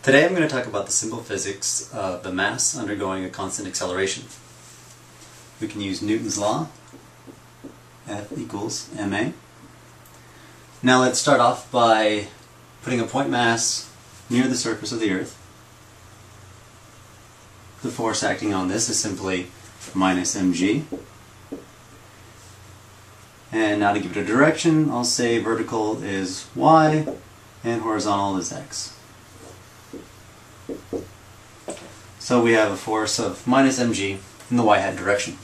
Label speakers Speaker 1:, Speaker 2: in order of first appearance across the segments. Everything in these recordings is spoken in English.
Speaker 1: Today I'm going to talk about the simple physics of the mass undergoing a constant acceleration. We can use Newton's law, F equals ma. Now let's start off by putting a point mass near the surface of the Earth. The force acting on this is simply minus mg. And now to give it a direction, I'll say vertical is y and horizontal is x. So we have a force of minus mg in the y-hat direction.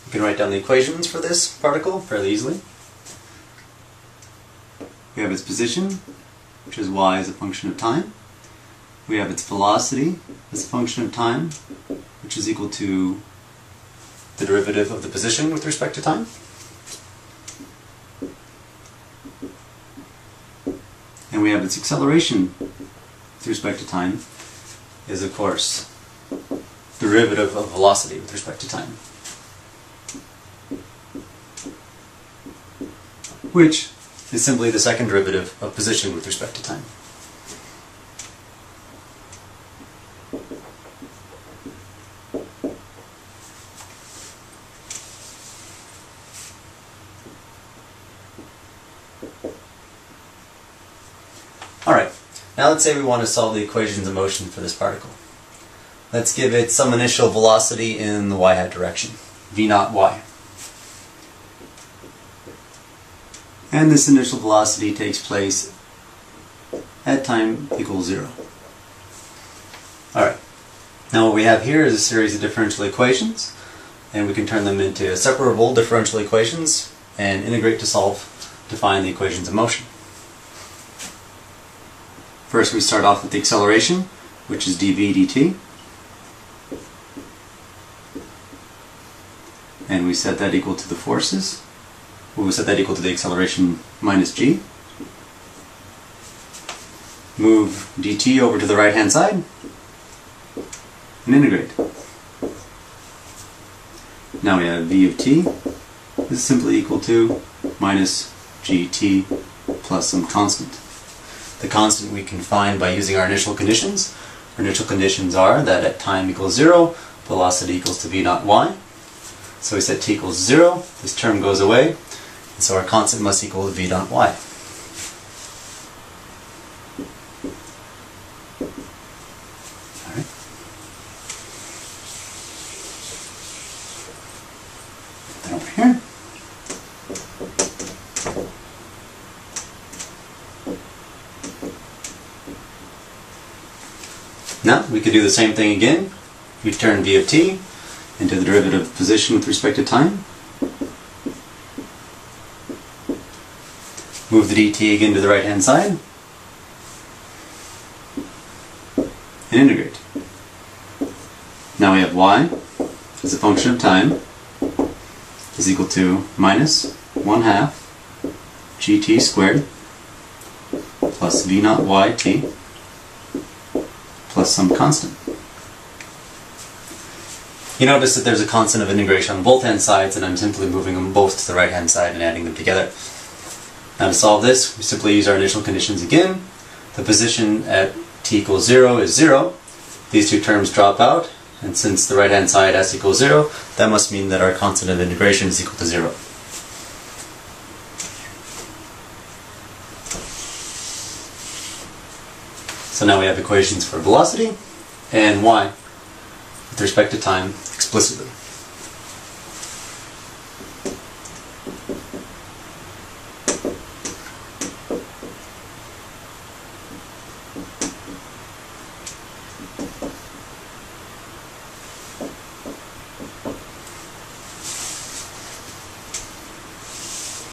Speaker 1: We can write down the equations for this particle fairly easily. We have its position, which is y as a function of time. We have its velocity as a function of time, which is equal to the derivative of the position with respect to time. And we have its acceleration with respect to time is, of course, derivative of velocity with respect to time, which is simply the second derivative of position with respect to time. Alright, now let's say we want to solve the equations of motion for this particle. Let's give it some initial velocity in the y-hat direction, v naught y. And this initial velocity takes place at time equals 0. Alright, now what we have here is a series of differential equations, and we can turn them into separable differential equations and integrate to find the equations of motion. First we start off with the acceleration, which is dv dt. And we set that equal to the forces. We'll set that equal to the acceleration minus g. Move dt over to the right hand side and integrate. Now we have v of t is simply equal to minus gt plus some constant. The constant we can find by using our initial conditions. Our initial conditions are that at time equals 0, velocity equals to v naught y. So we set t equals 0, this term goes away, and so our constant must equal to v naught y. Alright. Put that over here. Now we could do the same thing again. We turn v of t into the derivative of position with respect to time. Move the dt again to the right hand side and integrate. Now we have y as a function of time is equal to minus 1/2 gt squared plus v naught yt plus some constant. You notice that there's a constant of integration on both hand sides, and I'm simply moving them both to the right hand side and adding them together. Now to solve this, we simply use our initial conditions again. The position at t equals 0 is 0. These two terms drop out, and since the right hand side has to equal 0, that must mean that our constant of integration is equal to 0. So now we have equations for velocity and y with respect to time explicitly.